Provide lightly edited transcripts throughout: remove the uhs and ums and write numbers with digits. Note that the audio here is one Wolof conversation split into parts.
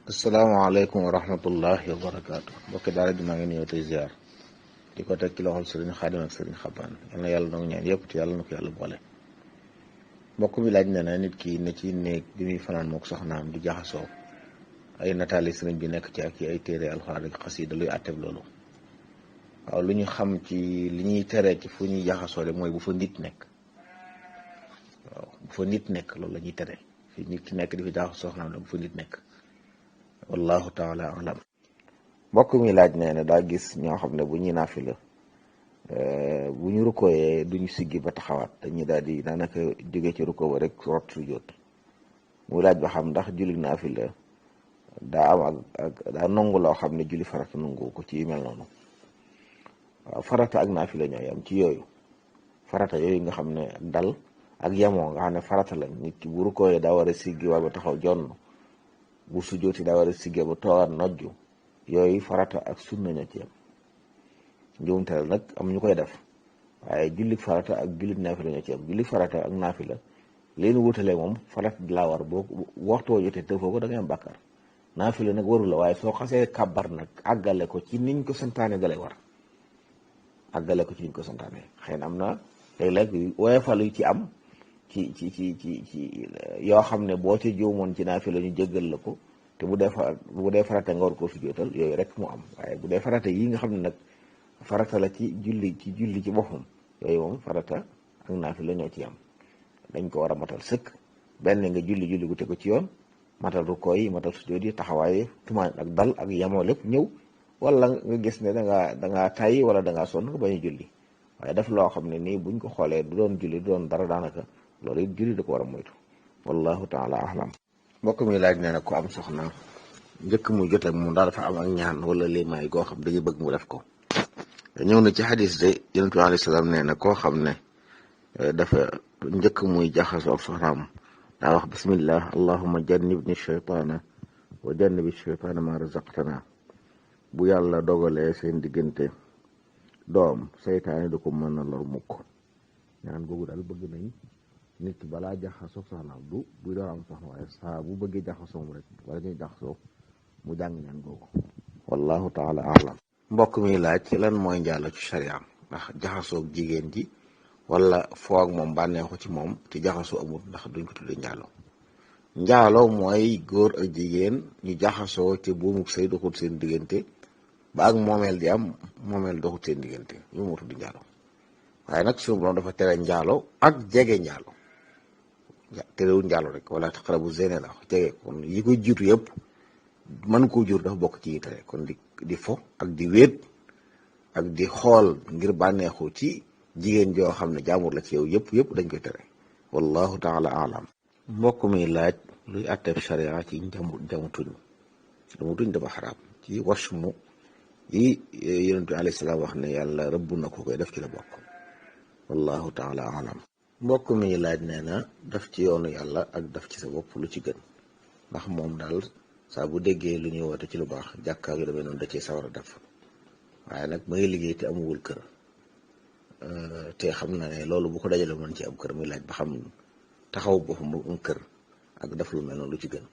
asalaamaaleykum wa rahmatullahi wa barakaatu mbokki daara ji maa ngi ñëw tey ziar di ko teg ci loxol sëriñ Xaadim ak sëriñ Xabaan yal na yàlla nangu ñaan yëpp te yàlla na ko yàlla boole. mbokk mi laaj na nit ki ne ci néeg bi muy fanaan mook soxnaam di jaxasoo ay nataali sëriñ bi nekk ci ak ay téere alxuraan ak xasida luy àtteeb loolu. waaw lu ñu xam ci li ñuy tere ci fu ñuy jaxasoo de mooy bu fa nit nekk. waaw bu fa nit nekk loolu la ñuy tere fi nit ki nekk di fi jaxasoo soxnaam bu fa nit nekk. wallahu taala alam. mbokk mi laaj nee na daa gis ñoo xam ne bu ñuy naafila bu ñu rukkooyee duñu siggi ba taxawaat dañuy daal di daanaka jóge ci rukkoo ba rek rot su jot muy laaj ba xam ndax julli naafila daa am ak daa nangu loo xam ne julli farata nangu ko ci mel noonu. waaw farata ak naafila ñooy am ci yooyu farata yooyu nga xam ne dal ak yemoo nga xam ne farata la nit ki bu rukkooyee daa war a siggi war ba taxaw jonn bu sujjooti daa war a siggee ba toogaat nojju yooyu farata ak sunna ñoo ci yam njuumte la nag am ñu koy def waaye jullit farata ak jullit naafila ñoo ci yam jullit farata ak naafila leen wutalee moom farata di laa war boo waxtu woo jotee tëfoo ko da ngay am bàkkaar naafila nag waru la waaye soo xasee kàbbar nag àggale ko ci niñ ko santaane da lay war àggale ko ci niñ ko santaane xëy na am na léeg-léeg woyofal yu ci am ci yoo xam ne boo ci juumoon ci naafila ñu jéggal la ko te bu dee farata nga war koo sujjóotal yooyu rek mu am waaye bu dee farata yi nga xam ne nag farata la ci julli ci boppam yooyu moom farata ak naafila ñoo ci am dañ ko war a matal sëkk benn nga julli gu tegu ci yoon matal rukkoo yi matal sujjóot yi taxawaay tumaan ak dal ak yamoo lépp ñëw wala nga gis ne dangaa tàyyi wala dangaa sonn nga bañ a julli waaye def loo xam ne nii buñ ko xoolee du doon julli du doon dara daanaka loolu it julli da ko war a moytu wallahu taala ahlam. mbokk mi laaj nee na ko am soxna njëkk muy jot ak moom daal dafa am ak ñaan wala limaay goo xam dañuy bëgg mu def ko ñëw na ci xadis de yonent bi alayhi salaam nee na koo xam ne dafa njëkk muy jaxasoo ak soxnaam daa wax bismillah allahumma jannibni shaytaana wa jannibi shaytaana ma razaqtana bu yàlla dogalee seen diggante doom seytaane du ko mën a lor mukk ñaan googu daal bëgg nañ nit ki balaa jaxasoo soxnaam du buy doon am soxna waaye saa bu bëggee jaxasoo mu rek wala ñuy jaxasoo mu jàng ñaan googu wallahu taala alam. mbokk mi laaj ci lan mooy njaalo ci sharia ndax jaxasoo jigéen ji wala foog moom bànneexu ci moom te jaxasoo amul ndax duñ ko tudde njaalo mooy góor ak jigéen ñu jaxasoo te buumu sëy doxul seen diggante ba ak moomeel di am moomeel doxul seen diggante ñu moo tudd njaalo waaye nag suñu borom dafa tere njaalo ak jege njaalo terewul njaalo rek wala taqrabu zina la jege kon yi ko jiitu yëpp mën koo jur dafa bokk ci yi tere kon di fo ak di wéet ak di xool ngir bànneexu ci jigéen joo xam ne jaamur la ci yow yëpp dañ koy tere wallahu taala alam. mbokk mi laaj luy àtteeb sharia ci jamutuñ dafa xaraam ci washmu yi yonent bi alayhi salaam wax ne yàlla rëbb na ko koy def ci la bokk wallahu taala alam. mbokk mi laaj nee na daf ci yoonu yàlla ak daf ci sa bopp lu ci gën ndax moom daal saa bu déggee lu ñuy woote ci lu baax jàkkaar yu demee noonu da cee sawar a def waaye nag ma ngi liggéey te amuwul kër te xam na ne loolu bu ko dajale mën ci am kër muy laaj ba xam taxaw boppam mu am kër ak def lu mel noonu lu ci gën.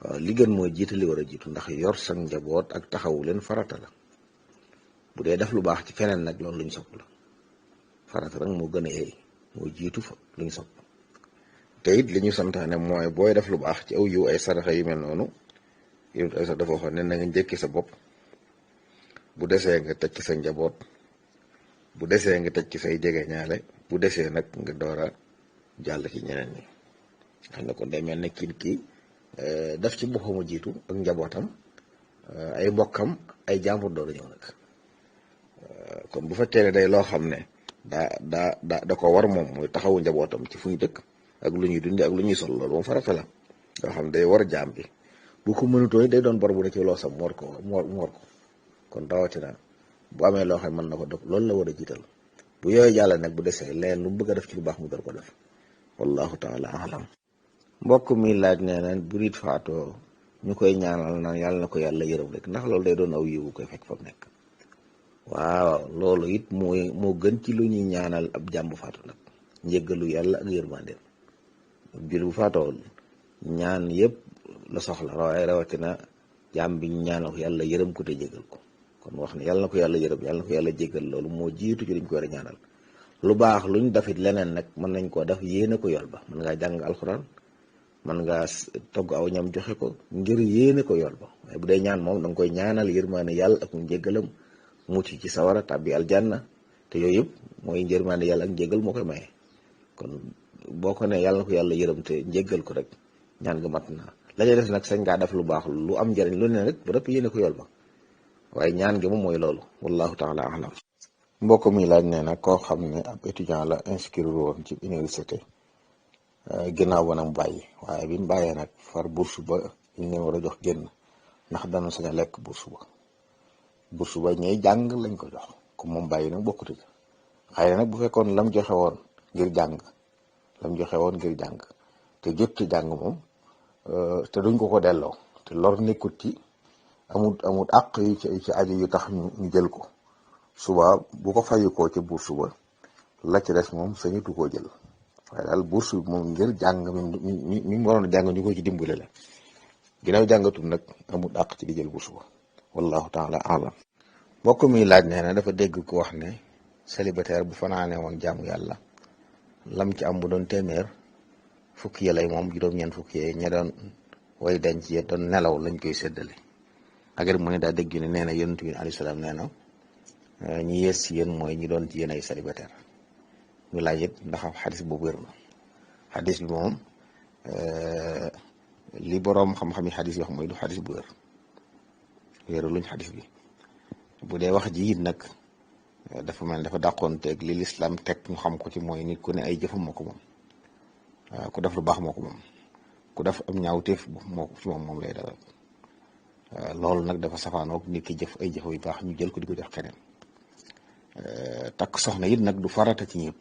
waaw li gën mooy jiite li war a jiitu ndax yor sa njaboot ak taxawu leen farata la bu dee def lu baax ci feneen nag loolu lu ñu sopp la farata nag moo gën a yeey moo jiitu fa lu ñu sopp te it li ñu santaane mooy booy def lu baax ci aw yiw ay saraxa yu mel noonu yow ay sax dafa waxoon ne na nga njëkki sa bopp bu desee nga teg ci sa njaboot bu desee nga teg ci say jege ñaale bu desee nag nga door a jàll ci ñeneen ñi xam ne kon day mel ne kii daf ci boppam jiitu ak njabootam ay mbokkam ay jàmbur door a ñëw nag kon bu fekkee ne day loo xam ne da ko war moom muy taxawu njabootam ci fu ñu dëkk ak lu ñuy dundee ak lu ñuy sol loolu moom farata la yoo xam ne day war jaam bi bu ko mënutoo day doon bor bu ne ci loo sam mu war ko kon rawatina bu amee loo xam ne mën na ko def loolu la war a jiital bu yooyu jàll nag bu desee leen lu mu bëgg a def ci lu baax mu door ko def wallahu taala alam. mbokk mi laaj nee na bu nit faatoo ñu koy ñaanal naan yàlla na ko yàlla yërëm rek ndax loolu day doon aw yiwu koy fekk fa mu nekk waaw loolu it moo gën ci lu ñuy ñaanal ab jàmb faatu nag njëggalu yàlla ak yërmandeem jul bu faatoo ñaan yëpp la soxla waaye rawatina jaam bi ñu ñaanal ko yàlla yërëm ko te jégal ko kon wax ne yàlla na ko yàlla yërëm yàlla na ko yàlla jégal loolu moo jiitu ci liñ ko war a ñaanal. lu baax luñ dafit leneen nag mën nañ koo def yéene ko yool ba mën ngaa jàng alxuraan mën ngaa togg aw ñam joxe ko ngir yéene ko yool ba waaye bu dee ñaan moom da nga koy ñaanal yërmaane yàlla ak njéggalam mucc ci sawara tàbbi aljanna te yooyu yëpp mooy yërmaane yàlla ak njéggal moo koy maye kon boo ko ne yàlla na ko yàlla yërëm te njéggal ko rek ñaan nga mat na la ñuy def nag sañ ngaa def lu baax lu am njëriñ lu ne rek ba rëpp yéene ko yool ba waaye ñaan gi moom mooy loolu wallahu taala alam mbokk mi laaj nee na koo xam ne ab étudiant la inscrire woon ci université ginnaaw ba nag mu bàyyi waaye bi mu bàyyee nag far bourse ba ñu leen war a jox génn ndax dana sañ a lekk bourse ba ñuy jàng lañ ko jox comme moom bàyyi nag bokkut ci xëy na nag bu fekkoon lam joxe woon ngir jàng te jot ci jàng moom te duñ ko delloo te lor nekkut ci amut àq yu ci aju yu tax ñu jël ko suba bu ko fayikoo ci bourse ba la ci des moom sañutu koo jël waaye daal bourse bi moom ngir jàng mi mu waroon a jàng ñu ko ci dimbale la ginnaaw jàngatul nag amul àq ci di jël bourse ba wallahu taala alam mbokk mi laaj nee na dafa dégg ko wax ne célibataire bu fanaane woon jaamu yàlla lam ci am bu doon téeméer fukki ya lay moom juróom-ñeent fukki yee ña doon way denc ya doon nelaw lañ koy séddale agar mu ne daa dégg ne nee na yonent bi alayhi salaam nee na ñi yées ci yéen mooy ñi doon ci yéen ay célibataire ñu laaj it ndax xadis boobu wér na xadis bi moom li boroom xam-xam yi xadis yi wax mooy du xadis bu wéru luñ xadis bi bu dee wax ji it nag dafa mel dafa dàqoon teeg li lislaam teg ñu xam ko ci mooy nit ku ne ay jëfam moo ko moom ku def lu baax moo ko moom ku def am ñaawteef moo ko ci moom lay dalal loolu nag dafa safaanoog nit ki jëf ay jëf yu baax ñu jël ko di ko jox keneen takk soxna it nag du farata ci ñëpp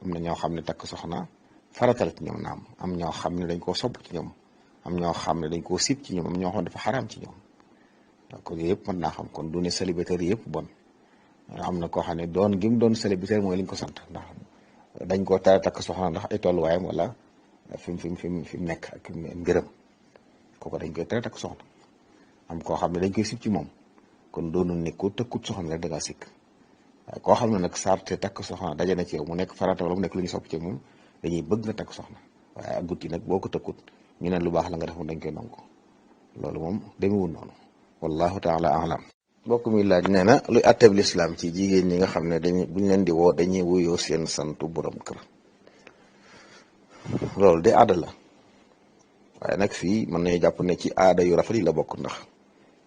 am na ñoo xam ne takk soxna farata la ci ñoom naam am ñoo xam ne dañ koo sopp ci ñoom am ñoo xam ne dañ koo sib ci ñoom am ñoo xam ne dafa xaraam ci ñoom kon yooyu yëpp mën naa xam kon du ne célibataire yëpp bon am na koo xam ne doon gi mu doon célibataire mooy liñ ko sant ndax dañ koo tere takk soxna ndax ay tolluwaayam wala fi mu nekk ak mbiram kooku dañ koy tere takk soxna am koo xam ne dañ koy sib ci moom kon doonul ne ku tëkkut soxna rek da ngaa sikk waaye koo xam ne nag sarte takk soxna daje na ci yow mu nekk farata wala mu nekk lu ñu sopp ci moom dañuy bëgg nga takk soxna waaye ak gutti nag boo ko tëkkut ñu ne lu baax la nga def moom dañ koy nangu loolu moom demewul noonu wallahu taala alam mbokk mi laaj nee na luy atteb lislaam ci jigéen ñi nga xam ne buñ leen di woo dañuy wuyoo seen santu borom kër loolu de aada la waaye nag fii mën nañu jàpp ne ci aada yu rafet yi la bokk ndax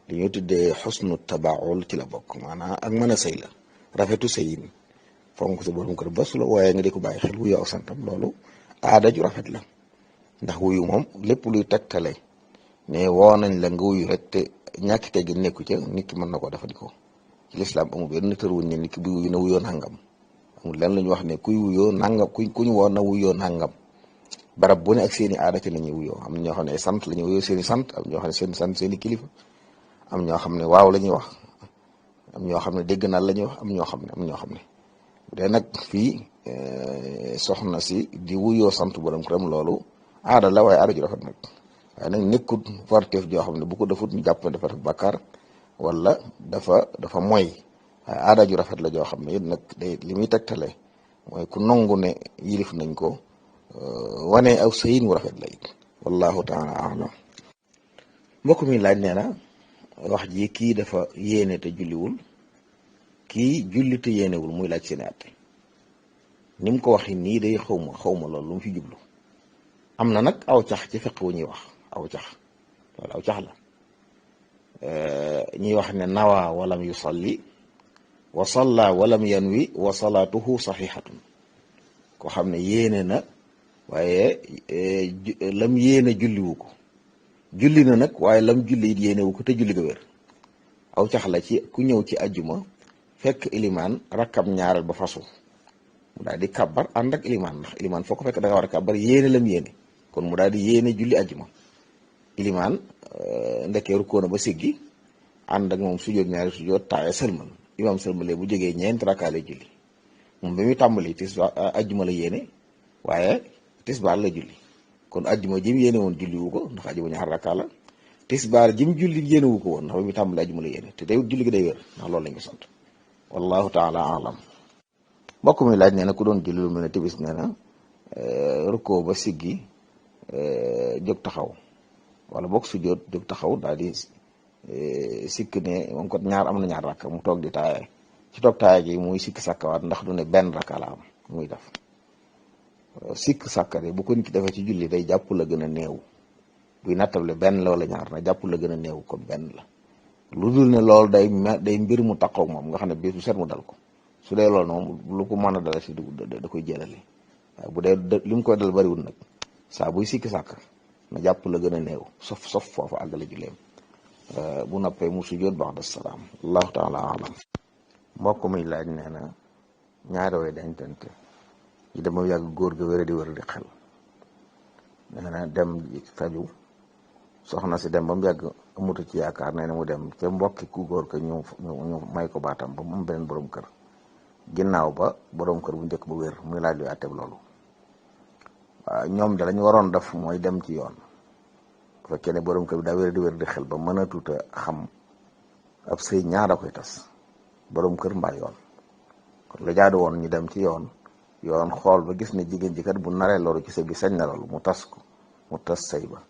li ñuy tuddee xusnu tabaul ci la bokk maanaam ak mën a sëy la rafetu sëyin fonk sa borom kër ba su la wooyee nga di ko bàyyi xel wuyu aw santam loolu aada ju rafet la ndax wuyu moom lépp luy tegtale ne woo nañ la nga wuyu rek te ñàkk teggi nekku ca nit ki mën na koo defandikoo ci lislaam amul benn tër wuñ ne nit ki bu wuyu na wuyoo nangam amul lenn lu ñu wax ne kuy wuyoo nangam kuñ woo na wuyoo nangam barab bu ne ak seeni aada ci la ñuy wuyoo am na ñoo xam ne sant la ñuy wuyoo seeni sant am ñoo xam ne seen sant seeni kilifa am ñoo xam ne waaw la ñuy wax am ñoo xam ne dégg naa la ñuy wax am ñoo xam ne bu dee nag fii soxna si di wuyoo sant borom këram loolu aada la waaye aada ju rafet nag waaye nag nekkut warteef joo xam ne bu ko defut ñu jàpp ne dafa def bàkkaar wala dafa moy waaye aada ju rafet la joo xam ne it nag day li muy tegtale mooy ku nangu ne yilif nañ ko wane aw sëyin wu rafet la it wallahu taala alam mbokk mi laaj nee na wax ji kii dafa yéene te julliwul kii julli te yéenewul muy laaj seeni àtte ni mu ko waxi nii day xawma loolu lu mu fi jublu am na nag aw cax ci fiq wu ñuy wax aw cax loolu aw cax la ñuy wax ne nawa walam yusalli wa salla walam yanwi wa salaatuhu saxiixatun koo xam ne yéene na waaye lam yéene julliwu ko julli na nag waaye lam julli it yéenewu ko te julli ga wér aw cax la ci ku ñëw ci ajjuma fekk ilimaan rakkam ñaareel ba fasu mu daal di kàbbar ànd ak ilimaan ndax ilimaan foo ko fekk da nga war a kàbbar yéene lam yéene kon mu daal di yéene julli ajjuma ilimaan ndekee rukkoo na ba siggi ànd ak moom sujjóot ñaari sujjóot taaye sëlmal imaam sëlmalee bu jógee ñeenti rakkaale julli moom bi muy tàmbali ajjuma la yéene waaye tisbaar la julli kon ajjuma jim yéene woon julli wu ko ndax ajjuma ñaar rakka la tisbaar jim julli yéene wu ko woon ndax ba mu tàmbali ajjuma la yéene te day julli gi day wér ndax loolu lañ ko sant wallahu taala alam mbokk mi laaj nee na ku doon julli lu mel ne tibis nee na rukkoo ba siggi jóg taxaw wala boog sujjóot jóg taxaw daal di sikk ne moom kot ñaar am na ñaar rakka mu toog di taaye ci toog taaye gi muy sikk sàkkawaat ndax du ne benn rakka la am muy def sikk sàkkare bu ko nit ki defee ci julli day jàpp la gën a néew buy nattable benn la wala ñaar na jàpp la gën a néew kon benn la lu dul ne loolu day mbir mu taqoog moom nga xam ne bis bu set mu dal ko su dee loolu moom lu ko mën a dala si da koy jëlale waaye bu dee li mu koy dal bariwul nag saa buy sikki sàkk na jàpp la gën a néew sof foofu àggale julleem bu noppee mu sujjóot ba'da salaam allahu taala alam mbokk mi laaj nee na ñaari way dencante yi dama yàgg góor ga wéra di wër di xel nee na dem faju soxna si dem ba mu yàgg amutu ci yaakaar nee na mu dem ca mbokki ku góor ka ñu may ko baatam ba mu am beneen borom kër ginnaaw ba borom kër bu njëkk ba wér muy laaj luy àtteeb loolu waaw ñoom de lañu waroon def mooy dem ci yoon bu fekkee ne borom kër bi daa wér di xel ba mën a tuuta xam ab sëy ñaara koy tas borom kër mbaa yoon kon la jaadu woon ñu dem ci yoon xool ba gis ne jigéen ji kat bu naree loru ci sëy bi sañ na loolu mu tas ko mu tas sëy ba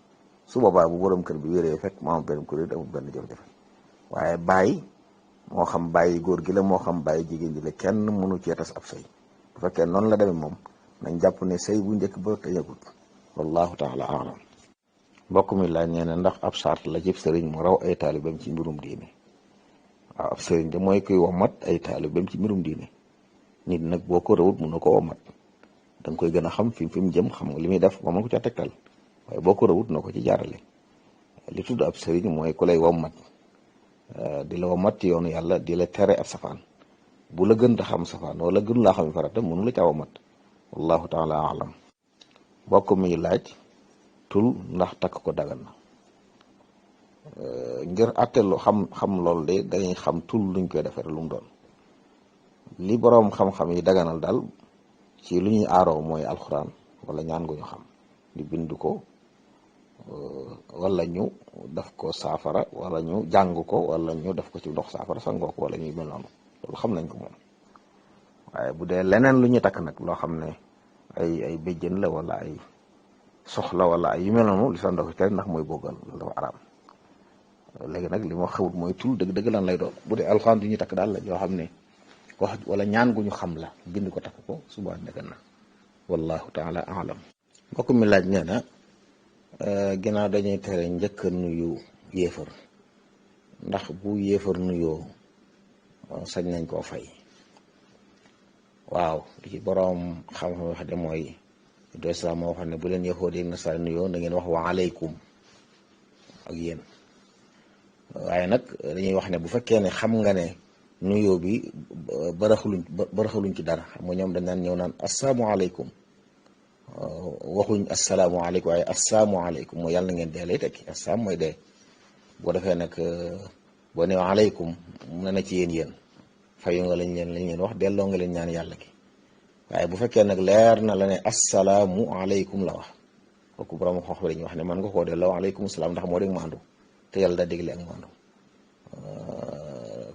su boobaa bu borom kër bi wéree fekk moo am benn kuréel amul benn jafe-jafe waaye bàyyi moo xam bàyyi góor gi la moo xam bàyyi jigéen ji la kenn mënu cee tas ab sëy bu fekkee noonu la demee moom nañ jàpp ne sëy bu njëkk ba te yëgut wallahu taala alam mbokk mi laaj nee na ndax ab sart la jëf sëriñ mu raw ay taalibeem ci mbirum diine waaw ab sëriñ de mooy koy womat ay taalibeem ci mbirum diine nit nag boo ko rawut mun na ko womat da nga koy gën a xam fi mu jëm xam nga li muy def ba mën ko ca tegtal waaye boo ko rawut na ko ci jaarale li tudd ab sëriñ mooy ku lay womat di la womat ci yoonu yàlla di la tere ab safaan bu la gën a xam safaan wala gën laa xam farata mënu la caa womat wallahu taala alam mbokk mi laaj tul ndax takk ko dagan na ngir àttelu xam loolu de dañuy xam tul luñ koy defere lu mu doon li boroom xam-xam yi daganal daal ci lu ñuy aaroo mooy alxuraan wala ñaan gu ñu xam ñu bind ko wala ñu def ko saafara wala ñu jàng ko wala ñu def ko ci ndox saafara sangoo ko wala ñuy mel noonu loolu xam nañ ko moom waaye bu dee leneen lu ñuy takk nag loo xam ne ay béjjën la wala ay soxla wala ay yu mel noonu li sa ndox tere ndax mooy boogal loolu dafa araam léegi nag li ma xawut mooy tul dëgg lan lay doon bu dee alxuraan du ñuy takk daal la yoo xam ne wax wala ñaan gu ñu xam la bind ko takk ko suba nekk na wallahu taala alam mbokk mi laaj nee na ginnaaw dañuy tere njëkk nuyu yéefar ndax bu yéefar nuyoo sañ nañ koo fay waaw li ci boroom xam-xam wax de mooy do islam moo wax ne bu leen yahuud yi nasara nuyoo na ngeen wax wa aleykum ak yéen waaye nag dañuy wax ne bu fekkee ne xam nga ne nuyoo bi baraxaluñ ci dara xam nga ñoom dañ naan ñëw naan asalaamualeykum waxuñ asalaamualeykum waaye asalaamualeykum mooy yàlla na ngeen dee lay tekki asalaam mooy dee boo defee nag boo nee aleykum mu ne ci yéen fayu nga lañ leen wax delloo nga leen ñaan yàlla gi waaye bu fekkee nag leer na la ne asalaamualeykum la wax kooku borom xoox bi dañuy wax ne man nga koo delloo aleykum salaam ndax moo dégg maandu te yàlla daa dégle ak maandu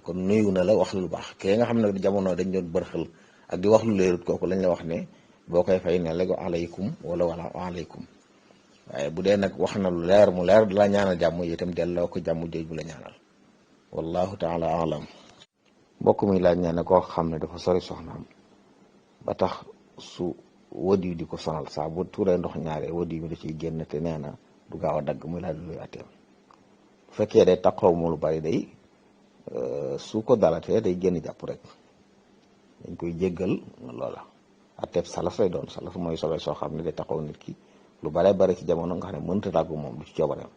kon nuyu na la wax lu baax kee nga xam ne jamono dañ doon bërxal ak di wax lu leerut kooku lañ la wax ne boo koy fay ne la ko aleykum wala aleykum waaye bu dee nag wax na lu leer mu leer dala ñaanal jàmm itam delloo ko jàmm jooj bu la ñaanal wallahu taala alam mbokk mi laaj nee na koo xam ne dafa sori soxnaam ba tax su wadiyu di ko sonal saa bu tuuree ndox ñaare wadiyu mi da ciy génn te nee na du gaaw a dagg muy laaj luy atteem bu fekkee day taqoo mu lu bari day su ko dalatee day génn jàpp rek dañ koy jéggal loola atteeb salaf lay doon salaf mooy sobe soo xam ne day taqoo nit ki lu bare bari ci jamono nga xam ne mënta tàggu moom du ci coobareem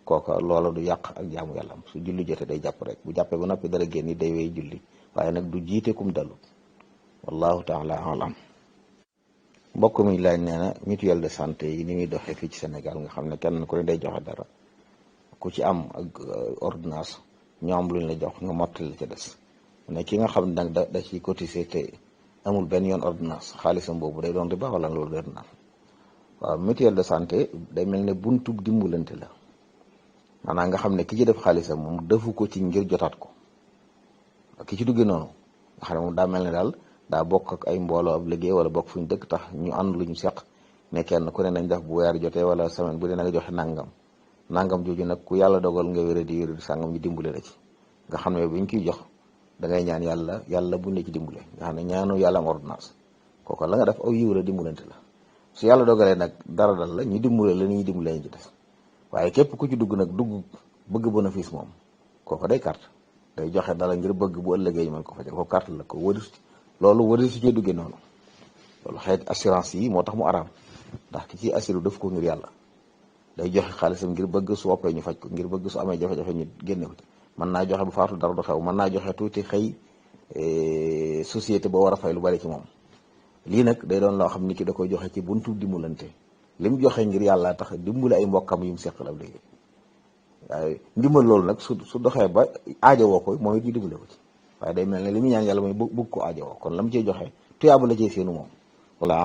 kooka loola du yàq ak jaamu yàlla su julli jotee day jàpp rek bu jàppee ba noppi dara génn day wéy julli waaye nag du jiite kum dalut wallahu taala alam mbokk mi laaj nee na mutuelle de santé yi ni muy doxee fii ci Sénégal nga xam ne kenn ku ne day joxe dara ku ci am ak ordonnance ñoom luñ la jox nga mottali la ca des ne ki nga xam ne nag da ciy cotiser te amul benn yoon ordonnance xaalisam boobu day doon riba wala loolu leer na waaw mutuelle de santé day mel ne buntu dimbalante la maanaam nga xam ne ki ci def xaalisam moom defu ko ci ngir jotaat ko ki ci duggee noonu nga xam ne moom daa mel ne daal daa bokk ak ay mbooloo ab liggéey wala bokk fu ñu dëkk tax ñu ànd lu ñu seq ne kenn ku ne nañ def bu weer jotee wala semaine bu dee na nga joxe nangam jooju nag ku yàlla dogal nga wéradi sàngam ñu dimbale la ci nga xam ne buñ koy jox da ngay ñaan yàlla buñ la ci dimbale nga xam ne ñaanu yàlla am ordonnance kooku la nga def aw yiw la dimbalante la su yàlla dogalee nag dara dal la ñu dimbale la ñuy dimbale ñu ci def waaye képp ku ci dugg nag bëgg bénéfice moom kooku day carte day joxe dara ngir bëgg bu ëllëgee ñu mën ko fajal ko carte la ko wari su cee duggee noonu loolu xeet assurance yi moo tax mu araam ndax ki ci assuré def ko ngir yàlla day joxe xaalisam ngir bëgg su woppee ñu faj ko ngir bëgg su amee jafe-jafe ñu génne ko ci mën naa joxe bu faatu dara du xew mën naa joxe tuuti xëy société ba war a fay lu bari ci moom lii nag day doon loo xam ni ki da koy joxe ci buntu dimbalante lim joxe ngir yàlla tax dimbale ay mbokkam yu mu seqal ab léegi waaye ndimbal loolu nag su doxee ba aajowoo ko moom it ñu dimbale ko ci waaye day mel ne li mu ñaan yàlla mooy bëgg ko aajowoo kon la mu cey joxe tuyaabu la cey seenu moom